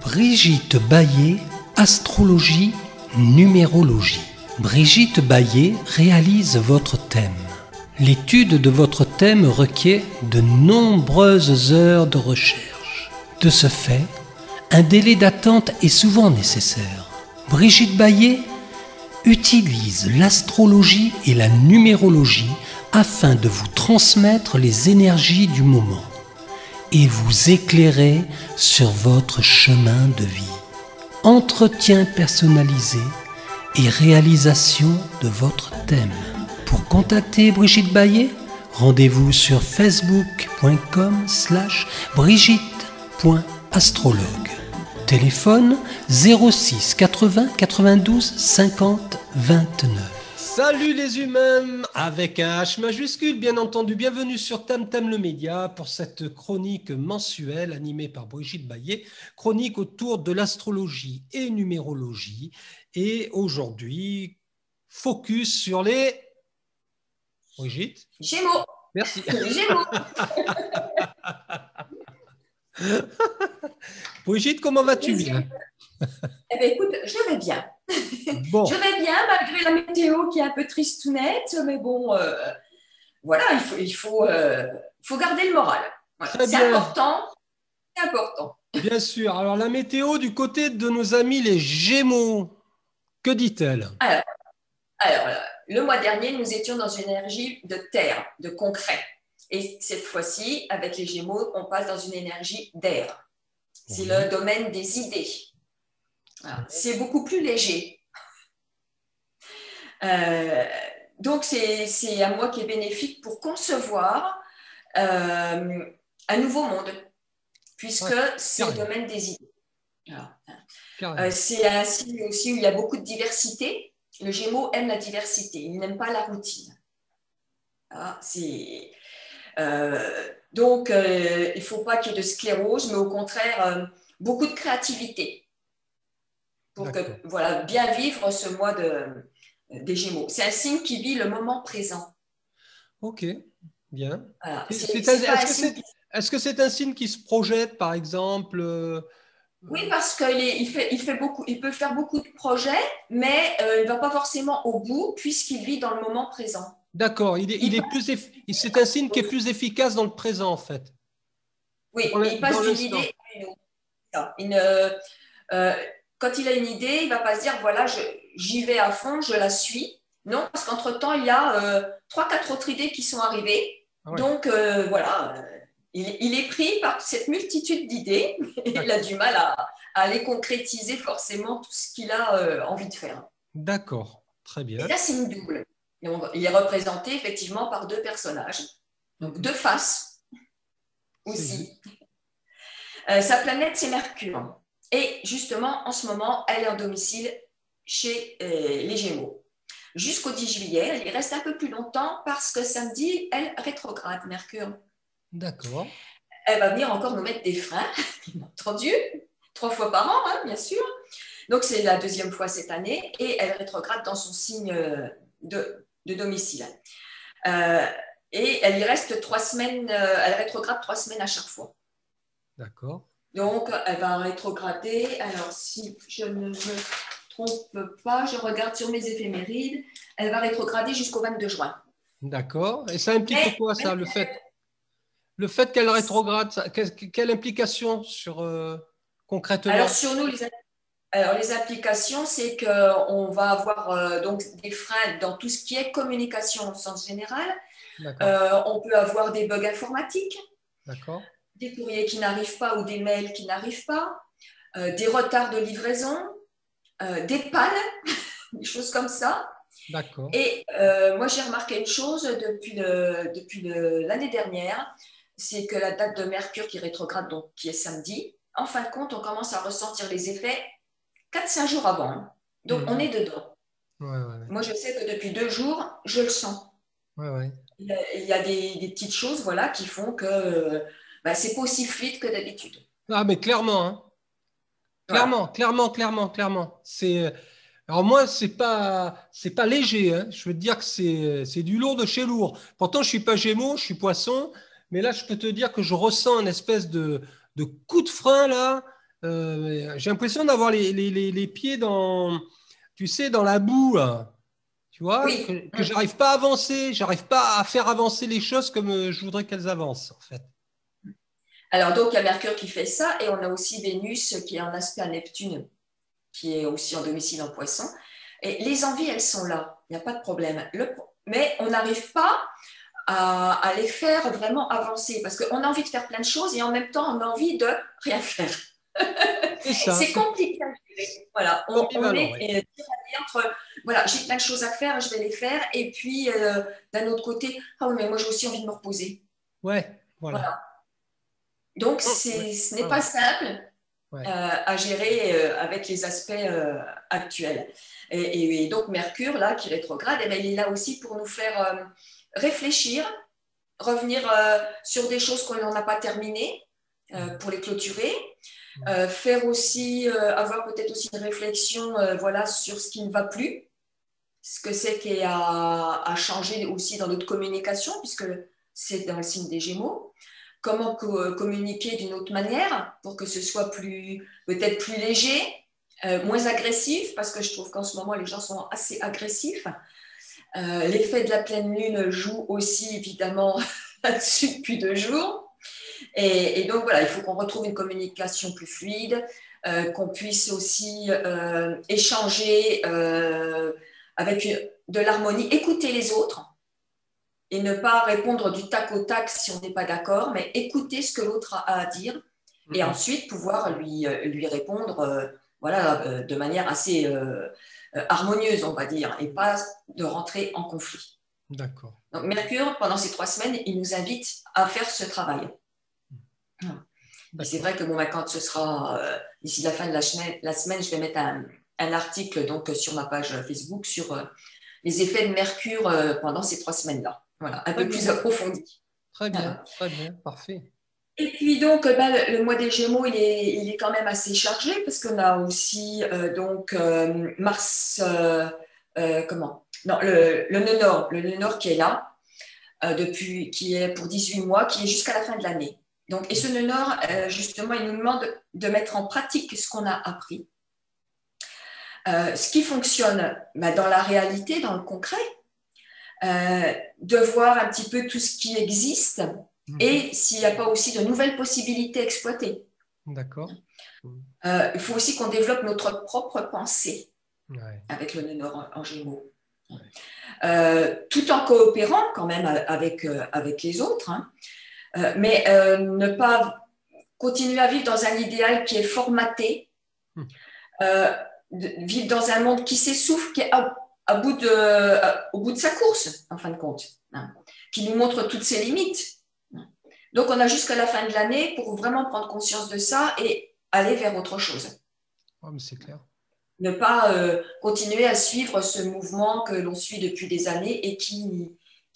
Brigitte Baillet, astrologie, numérologie. Brigitte Baillet réalise votre thème. L'étude de votre thème requiert de nombreuses heures de recherche. De ce fait, un délai d'attente est souvent nécessaire. Brigitte Baillet utilise l'astrologie et la numérologie afin de vous transmettre les énergies du moment et vous éclairer sur votre chemin de vie. Entretien personnalisé et réalisation de votre thème. Pour contacter Brigitte Baillet, rendez-vous sur facebook.com/brigitte.astrologue. Téléphone 06 80 92 50 29. Salut les humains, avec un H majuscule, bien entendu. Bienvenue sur Tam Tam le Média pour cette chronique mensuelle animée par Brigitte Baillet, chronique autour de l'astrologie et numérologie. Et aujourd'hui, focus sur les... Brigitte ? Gémeaux. Merci. Gémeaux. Brigitte, comment vas-tu bien ? Eh bien, écoute, je vais bien. Bon. Je vais bien malgré la météo qui est un peu tristounette, mais bon, voilà, il faut garder le moral. Voilà. C'est important. C'est important. Bien sûr. Alors, la météo du côté de nos amis les Gémeaux, que dit-elle ? Alors, le mois dernier, nous étions dans une énergie de terre, de concret. Et cette fois-ci, avec les Gémeaux, on passe dans une énergie d'air. C'est le domaine des idées. Voilà. C'est beaucoup plus léger. Donc, c'est un mois qui est bénéfique pour concevoir un nouveau monde, puisque c'est le domaine des idées. C'est un signe aussi où il y a beaucoup de diversité. Le Gémeaux aime la diversité, il n'aime pas la routine. Donc, il ne faut pas qu'il y ait de sclérose, mais au contraire, beaucoup de créativité pour bien vivre ce mois des Gémeaux. C'est un signe qui vit le moment présent. Ok, bien. Voilà. Est-ce que c'est un signe qui se projette, par exemple Oui, parce qu'il peut faire beaucoup de projets, mais il ne va pas forcément au bout puisqu'il vit dans le moment présent. D'accord, c'est un signe qui est plus efficace dans le présent, en fait. Oui, il passe d'une idée à une autre. Quand il a une idée, il ne va pas se dire, voilà, j'y vais à fond, je la suis. Non, parce qu'entre-temps, il y a 3-4 autres idées qui sont arrivées. Ouais. Donc, voilà, il est pris par cette multitude d'idées. Il a du mal à les concrétiser forcément tout ce qu'il a envie de faire. D'accord, très bien. Et là, c'est une double. Donc, il est représenté effectivement par deux personnages, donc deux faces aussi. Sa planète, c'est Mercure. Et justement, en ce moment, elle est en domicile chez les Gémeaux. Jusqu'au 10 juillet, elle y reste un peu plus longtemps parce que samedi, elle rétrograde, Mercure. D'accord. Elle va venir encore nous mettre des freins, bien entendu, 3 fois par an, hein, bien sûr. Donc, c'est la 2e fois cette année et elle rétrograde dans son signe de domicile. Et elle y reste 3 semaines, elle rétrograde 3 semaines à chaque fois. D'accord. Donc, elle va rétrograder. Alors, si je ne me trompe pas, je regarde sur mes éphémérides, elle va rétrograder jusqu'au 22 juin. D'accord. Et ça implique quoi, ça, le fait qu'elle rétrograde, quelle implication sur concrètement ? Alors, sur nous, les implications, c'est qu'on va avoir donc des freins dans tout ce qui est communication au sens général. On peut avoir des bugs informatiques. D'accord. Des courriers qui n'arrivent pas ou des mails qui n'arrivent pas, des retards de livraison, des pannes, des choses comme ça. D'accord. Et moi, j'ai remarqué une chose depuis l'année dernière, c'est que la date de Mercure qui rétrograde, donc qui est samedi, en fin de compte, on commence à ressentir les effets 4-5 jours avant. Donc, on est dedans. Ouais. Moi, je sais que depuis 2 jours, je le sens. Ouais. Il y a des petites choses voilà, qui font que... c'est pas aussi fluide que d'habitude. Ah, mais clairement, hein. Clairement. Alors moi, c'est pas léger, hein. Je veux te dire que c'est du lourd de chez lourd. Pourtant, je suis pas Gémeaux, je suis Poisson, Mais là, je peux te dire que je ressens une espèce de coup de frein là. J'ai l'impression d'avoir les pieds dans, tu sais, dans la boue, là. Tu vois, Oui. que j'arrive pas à avancer, j'arrive pas à faire avancer les choses comme je voudrais qu'elles avancent, en fait. Alors, donc, il y a Mercure qui fait ça, et on a aussi Vénus qui est en aspect à Neptune, qui est aussi en domicile en Poisson. Et les envies, elles sont là, il n'y a pas de problème. Mais on n'arrive pas à les faire vraiment avancer, parce qu'on a envie de faire plein de choses et en même temps, on a envie de rien faire. C'est ça, C'est c'est compliqué à gérer. Voilà, on ambivalent, est oui. tiraillé entre, voilà, j'ai plein de choses à faire, je vais les faire, et puis d'un autre côté, ah oui, mais moi j'ai aussi envie de me reposer. Ouais, voilà. Voilà. Donc, Ouais, ce n'est ouais, pas ouais. simple Ouais. à gérer avec les aspects actuels. Et donc, Mercure, là, qui rétrograde, eh bien, il est là aussi pour nous faire réfléchir, revenir sur des choses qu'on n'a pas terminées pour les clôturer. Faire aussi, avoir peut-être aussi une réflexion voilà, sur ce qui ne va plus, ce que c'est qui est à changer aussi dans notre communication, puisque c'est dans le signe des Gémeaux. Comment communiquer d'une autre manière pour que ce soit peut-être plus léger, moins agressif, parce que je trouve qu'en ce moment, les gens sont assez agressifs. L'effet de la pleine lune joue aussi évidemment là-dessus depuis 2 jours. Et donc voilà, il faut qu'on retrouve une communication plus fluide, qu'on puisse aussi échanger avec de l'harmonie, écouter les autres et ne pas répondre du tac au tac si on n'est pas d'accord, mais écouter ce que l'autre a à dire et ensuite pouvoir lui répondre voilà, de manière assez harmonieuse, on va dire, et pas de rentrer en conflit. D'accord. Donc Mercure, pendant ces 3 semaines, il nous invite à faire ce travail. Et c'est vrai que bon, quand ce sera d'ici la fin de la semaine, je vais mettre un article donc, sur ma page Facebook sur les effets de Mercure pendant ces 3 semaines-là. Voilà, un peu plus approfondi. Très bien, Voilà. très bien, parfait. Et puis donc, le mois des Gémeaux, il est quand même assez chargé parce qu'on a aussi donc Mars, comment? Non, le nœud nord, qui est là depuis, qui est pour 18 mois, qui est jusqu'à la fin de l'année. Donc, et ce nœud nord, justement, il nous demande de mettre en pratique ce qu'on a appris. Ce qui fonctionne dans la réalité, dans le concret, de voir un petit peu tout ce qui existe et s'il n'y a pas aussi de nouvelles possibilités exploitées. D'accord. Il faut aussi qu'on développe notre propre pensée avec le nœud nord en Gémeaux. Tout en coopérant quand même avec les autres, hein. Mais ne pas continuer à vivre dans un idéal qui est formaté, vivre dans un monde qui s'essouffle, qui est au bout de sa course, en fin de compte, hein, qui nous montre toutes ses limites. Donc, on a jusqu'à la fin de l'année pour vraiment prendre conscience de ça et aller vers autre chose. Oh, mais c'est clair. Ne pas continuer à suivre ce mouvement que l'on suit depuis des années et qui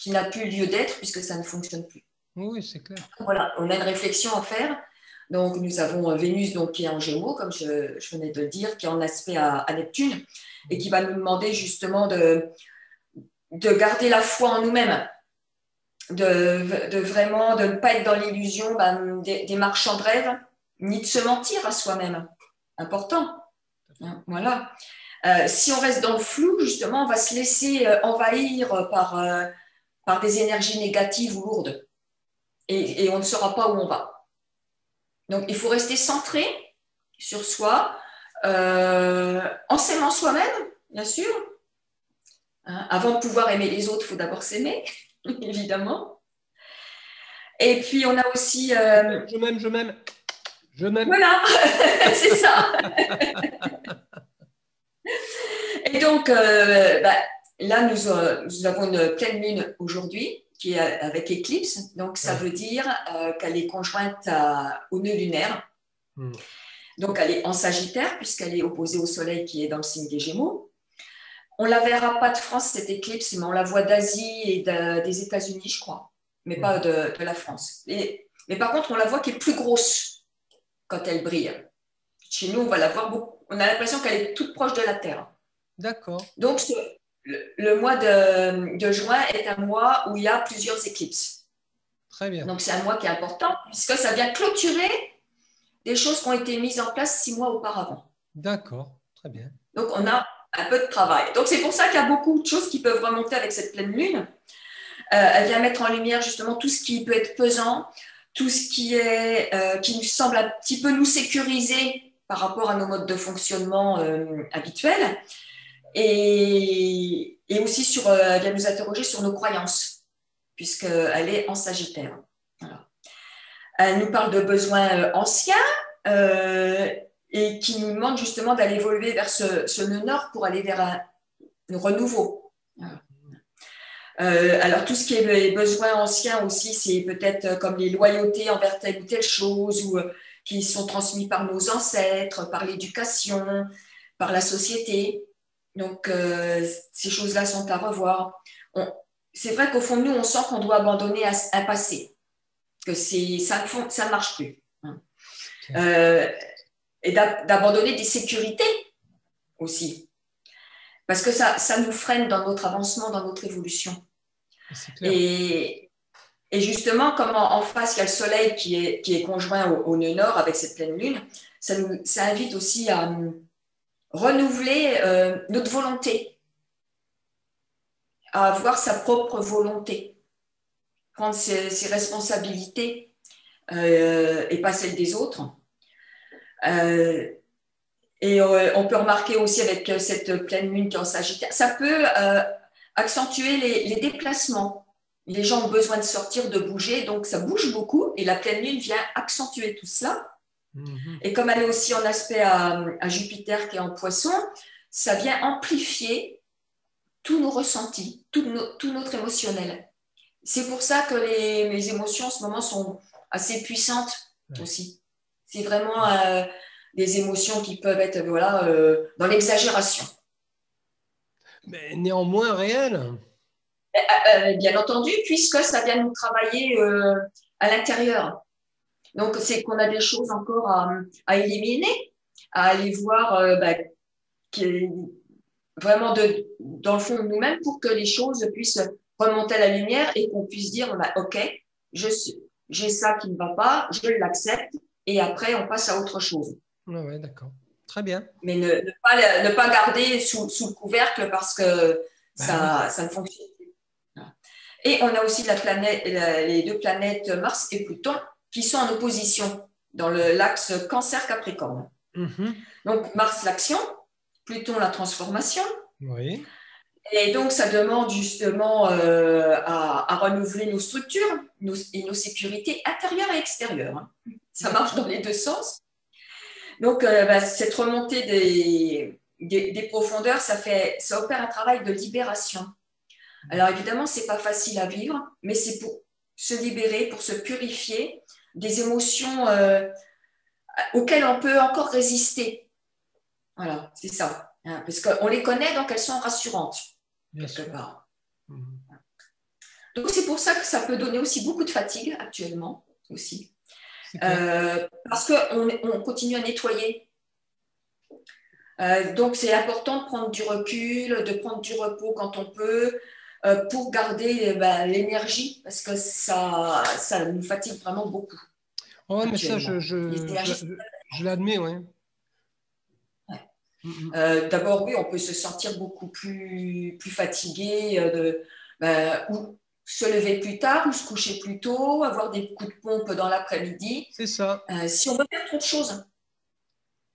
n'a plus lieu d'être puisque ça ne fonctionne plus. Oui, c'est clair. Voilà, on a une réflexion à faire. Donc, nous avons Vénus donc, qui est en Gémeaux, comme je venais de le dire, qui est en aspect à Neptune et qui va nous demander justement de garder la foi en nous-mêmes, de vraiment de ne pas être dans l'illusion des marchands de rêve, ni de se mentir à soi-même. Important. Voilà. Si on reste dans le flou, justement, on va se laisser envahir par des énergies négatives ou lourdes. Et on ne saura pas où on va. Donc, il faut rester centré sur soi, en s'aimant soi-même, bien sûr. Avant de pouvoir aimer les autres, il faut d'abord s'aimer, évidemment. Et puis, on a aussi… Je m'aime. Voilà, c'est ça. Et donc, là, nous avons une pleine lune aujourd'hui qui est avec éclipse. Donc, ça veut dire qu'elle est conjointe au nœud lunaire. Donc, elle est en Sagittaire puisqu'elle est opposée au Soleil qui est dans le signe des Gémeaux. On ne la verra pas de France, cette éclipse, mais on la voit d'Asie et des États-Unis, je crois, mais pas de la France. Mais par contre, on la voit qui est plus grosse quand elle brille. Chez nous, on va la voir beaucoup. On a l'impression qu'elle est toute proche de la Terre. D'accord. Donc, le mois de juin est un mois où il y a plusieurs éclipses. Très bien. Donc, c'est un mois qui est important puisque ça vient clôturer des choses qui ont été mises en place 6 mois auparavant. D'accord, très bien. Donc, on a un peu de travail. Donc, c'est pour ça qu'il y a beaucoup de choses qui peuvent remonter avec cette pleine lune. Elle vient mettre en lumière justement tout ce qui peut être pesant, tout ce qui nous semble un petit peu nous sécuriser par rapport à nos modes de fonctionnement habituels. Et aussi, elle vient nous interroger sur nos croyances, puisqu'elle est en Sagittaire. Voilà. Elle nous parle de besoins anciens et qui nous demande justement d'aller évoluer vers ce nœud nord pour aller vers un renouveau. Voilà. Alors, tout ce qui est les besoins anciens aussi, c'est peut-être comme les loyautés envers telle ou telle chose ou qui sont transmis par nos ancêtres, par l'éducation, par la société. Donc, ces choses-là sont à revoir. C'est vrai qu'au fond de nous, on sent qu'on doit abandonner un passé, que ça ne marche plus. Et d'abandonner des sécurités aussi. Parce que ça nous freine dans notre avancement, dans notre évolution. Et justement, comme en face, il y a le soleil qui est conjoint au nœud nord avec cette pleine lune, ça invite aussi à renouveler notre volonté, à avoir sa propre volonté, prendre ses responsabilités et pas celles des autres. Et on peut remarquer aussi avec cette pleine lune qui est en Sagittaire, ça peut accentuer les déplacements. Les gens ont besoin de sortir, de bouger, donc ça bouge beaucoup et la pleine lune vient accentuer tout cela. Et comme elle est aussi en aspect à Jupiter qui est en Poisson, ça vient amplifier tous nos ressentis, tout notre émotionnel. C'est pour ça que les émotions en ce moment sont assez puissantes aussi. C'est vraiment des émotions qui peuvent être dans l'exagération. Mais néanmoins réelles. Bien entendu, puisque ça vient nous travailler à l'intérieur. Donc, c'est qu'on a des choses encore à éliminer, à aller voir vraiment dans le fond de nous-mêmes pour que les choses puissent remonter à la lumière et qu'on puisse dire, OK, j'ai ça qui ne va pas, je l'accepte et après, on passe à autre chose. Oui, d'accord. Très bien. Mais ne pas garder sous le couvercle parce que ça ne fonctionne plus. Et on a aussi les deux planètes Mars et Pluton qui sont en opposition dans l'axe Cancer-Capricorne. Donc, Mars, l'action, Pluton, la transformation. Oui. Et donc, ça demande justement à renouveler nos structures et nos sécurités intérieures et extérieures. Ça marche dans les deux sens. Donc, cette remontée des profondeurs, ça opère un travail de libération. Alors, évidemment, ce n'est pas facile à vivre, mais c'est pour se libérer, pour se purifier des émotions auxquelles on peut encore résister. Voilà, c'est ça. Hein, parce qu'on les connaît, donc elles sont rassurantes, quelque part. Donc, c'est pour ça que ça peut donner aussi beaucoup de fatigue actuellement, aussi. Parce qu'on continue à nettoyer. Donc, c'est important de prendre du recul, de prendre du repos quand on peut, pour garder l'énergie, parce que ça nous fatigue vraiment beaucoup. Oui, mais ça, je l'admets, oui. D'abord, oui, on peut se sentir beaucoup plus fatigué, ou se lever plus tard, ou se coucher plus tôt, avoir des coups de pompe dans l'après-midi. C'est ça. Si on veut faire trop de choses.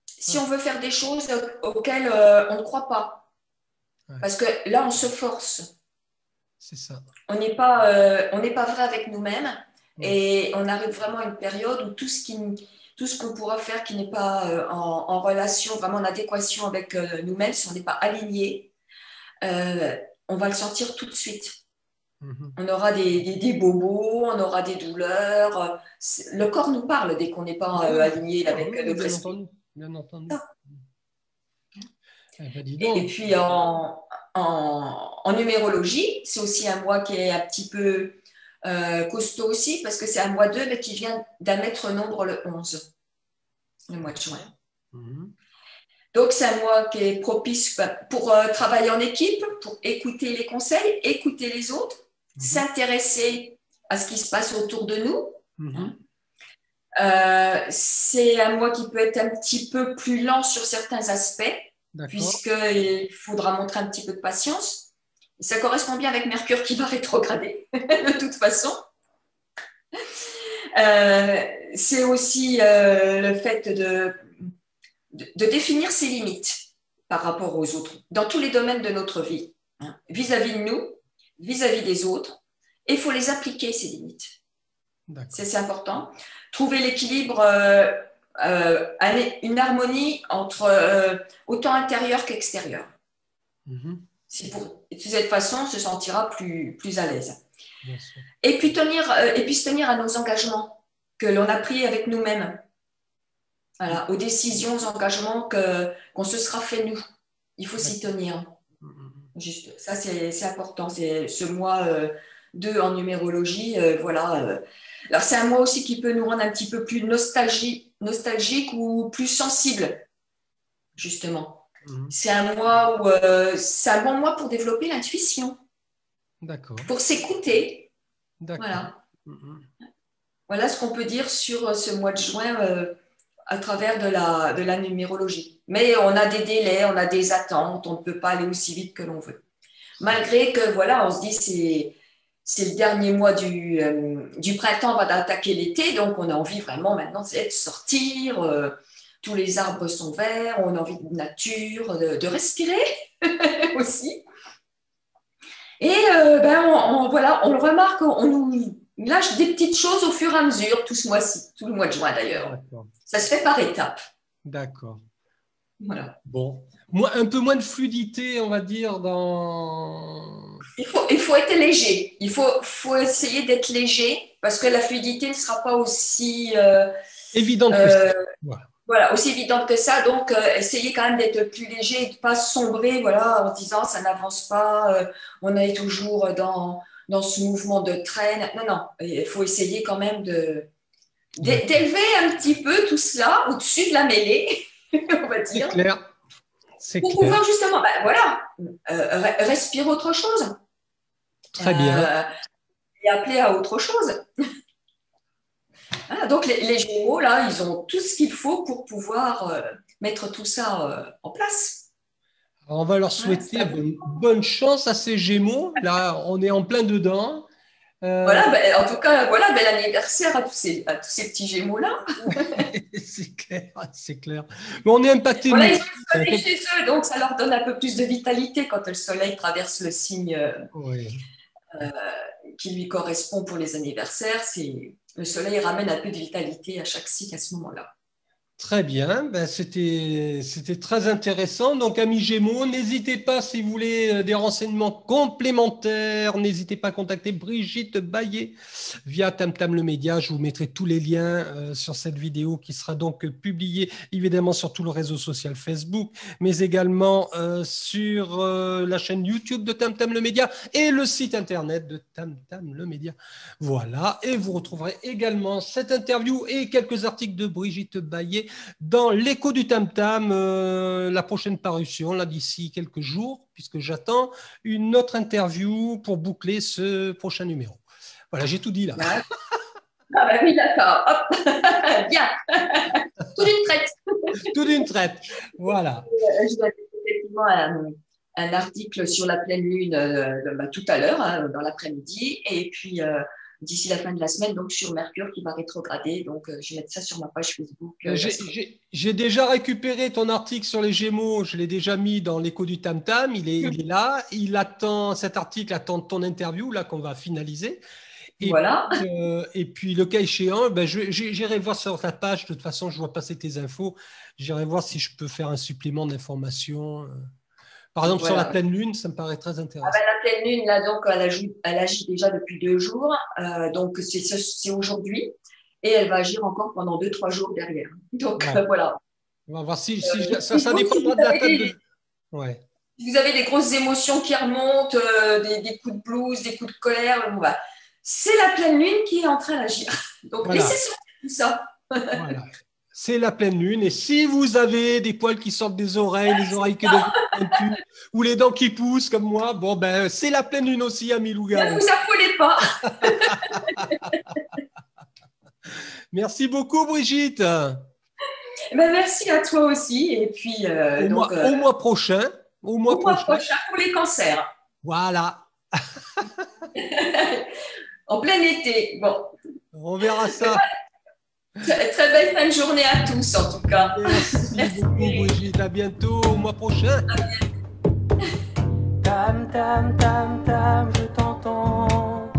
Si on veut faire des choses auxquelles on ne croit pas. Parce que là, on se force. C'est ça. On n'est pas vrai avec nous-mêmes et on arrive vraiment à une période où tout ce qu'on pourra faire qui n'est pas en relation, vraiment en adéquation avec nous-mêmes, si on n'est pas aligné, on va le sentir tout de suite. On aura des bobos, on aura des douleurs. Le corps nous parle dès qu'on n'est pas aligné avec notre esprit. Bien entendu. Et puis en numérologie, c'est aussi un mois qui est un petit peu costaud aussi, parce que c'est un mois 2 mais qui vient d'un maître nombre le 11, le mois de juin. Donc, c'est un mois qui est propice pour travailler en équipe, pour écouter les conseils, écouter les autres, s'intéresser à ce qui se passe autour de nous. Mhm. C'est un mois qui peut être un petit peu plus lent sur certains aspects, puisqu'il faudra montrer un petit peu de patience. Ça correspond bien avec Mercure qui va rétrograder, de toute façon. C'est aussi le fait de définir ses limites par rapport aux autres, dans tous les domaines de notre vie, hein, vis-à-vis de nous, vis-à-vis des autres, et il faut les appliquer, ces limites. C'est important. Trouver l'équilibre, une harmonie entre autant intérieur qu'extérieur. Mm-hmm. De cette façon, on se sentira plus à l'aise. Et puis se tenir à nos engagements que l'on a pris avec nous-mêmes. Voilà, aux décisions, aux engagements qu'on se sera fait nous. Il faut s'y tenir. Juste, ça, c'est important. C'est ce mois 2 en numérologie. Voilà. Alors, c'est un mois aussi qui peut nous rendre un petit peu plus nostalgique ou plus sensible, justement. C'est un mois où c'est un bon mois pour développer l'intuition. D'accord. Pour s'écouter. D'accord. Voilà. Voilà ce qu'on peut dire sur ce mois de juin à travers de la numérologie. Mais on a des délais, on a des attentes, on ne peut pas aller aussi vite que l'on veut. Malgré que, voilà, on se dit c'est le dernier mois du printemps, on va attaquer l'été, donc on a envie vraiment maintenant de sortir, tous les arbres sont verts, on a envie de nature, de respirer aussi. Et voilà, on le remarque, on nous lâche des petites choses au fur et à mesure, tout ce mois-ci, tout le mois de juin d'ailleurs. Ça se fait par étapes. D'accord. Voilà. Bon. Un peu moins de fluidité, on va dire, dans… Il faut être léger. Il faut essayer d'être léger parce que la fluidité ne sera pas aussi… évidente que ça. Voilà, aussi évidente que ça. Donc, essayez quand même d'être plus léger et de ne pas sombrer voilà, en se disant ça n'avance pas, on est toujours dans ce mouvement de traîne. Non, il faut essayer quand même d'élever un petit peu tout cela au-dessus de la mêlée, on va dire. C'est clair. Pour pouvoir justement, respirer autre chose. Très bien. Et appeler à autre chose. Voilà, donc les Gémeaux, là, ils ont tout ce qu'il faut pour pouvoir mettre tout ça en place. Alors, on va leur souhaiter bonne chance à ces Gémeaux. Là, on est en plein dedans. Voilà, en tout cas, voilà, bel anniversaire à tous ces petits Gémeaux-là. C'est clair. Mais on est impacté. Voilà, ils ont le soleil chez eux, donc ça leur donne un peu plus de vitalité quand le soleil traverse le signe qui lui correspond pour les anniversaires. Le soleil ramène un peu de vitalité à chaque signe à ce moment-là. Très bien, c'était très intéressant. Donc, amis Gémeaux, n'hésitez pas si vous voulez des renseignements complémentaires, n'hésitez pas à contacter Brigitte Baillet via Tam le Média. Je vous mettrai tous les liens sur cette vidéo qui sera donc publiée évidemment sur tout le réseau social Facebook, mais également sur la chaîne YouTube de Tam le Média et le site internet de Tam le Média. Voilà, et vous retrouverez également cette interview et quelques articles de Brigitte Baillet dans l'écho du Tam-Tam, la prochaine parution, là d'ici quelques jours, puisque j'attends une autre interview pour boucler ce prochain numéro. Voilà, j'ai tout dit là. Ah ben oui, d'accord. Hop. Bien. Tout d'une traite. Tout d'une traite. Voilà. Je vais effectivement un article sur la pleine lune tout à l'heure, dans l'après-midi, et puis d'ici la fin de la semaine, donc sur Mercure qui va rétrograder. Donc, je vais mettre ça sur ma page Facebook. J'ai déjà récupéré ton article sur les Gémeaux. Je l'ai déjà mis dans l'écho du Tam-Tam. Il est là. Cet article attend ton interview là qu'on va finaliser. Et voilà. Et puis, le cas échéant, j'irai voir sur ta page. De toute façon, je vois passer tes infos. J'irai voir si je peux faire un supplément d'informations. Par exemple, sur la pleine lune, ça me paraît très intéressant. La pleine lune, là, donc, elle agit déjà depuis 2 jours. Donc, c'est aujourd'hui. Et elle va agir encore pendant 2-3 jours derrière. Donc, voilà. On va voir si ça dépendra de la table de… Ouais. Si vous avez des grosses émotions qui remontent, des coups de blues, des coups de colère, c'est la pleine lune qui est en train d'agir. Donc, laissez sortir tout ça. Voilà. C'est la pleine lune. Et si vous avez des poils qui sortent des oreilles, les oreilles qui deviennent pointues, ou les dents qui poussent comme moi, bon ben c'est la pleine lune aussi, ami loup-garou. Ne vous affolez pas. Merci beaucoup, Brigitte. Ben, merci à toi aussi. Et puis, au mois prochain. Au mois prochain pour les cancers. Voilà. En plein été. Bon. On verra ça. Très belle fin de journée à tous, en tout cas. Merci beaucoup, Brigitte. À bientôt, au mois prochain. Tam, tam, tam, tam, je t'entends.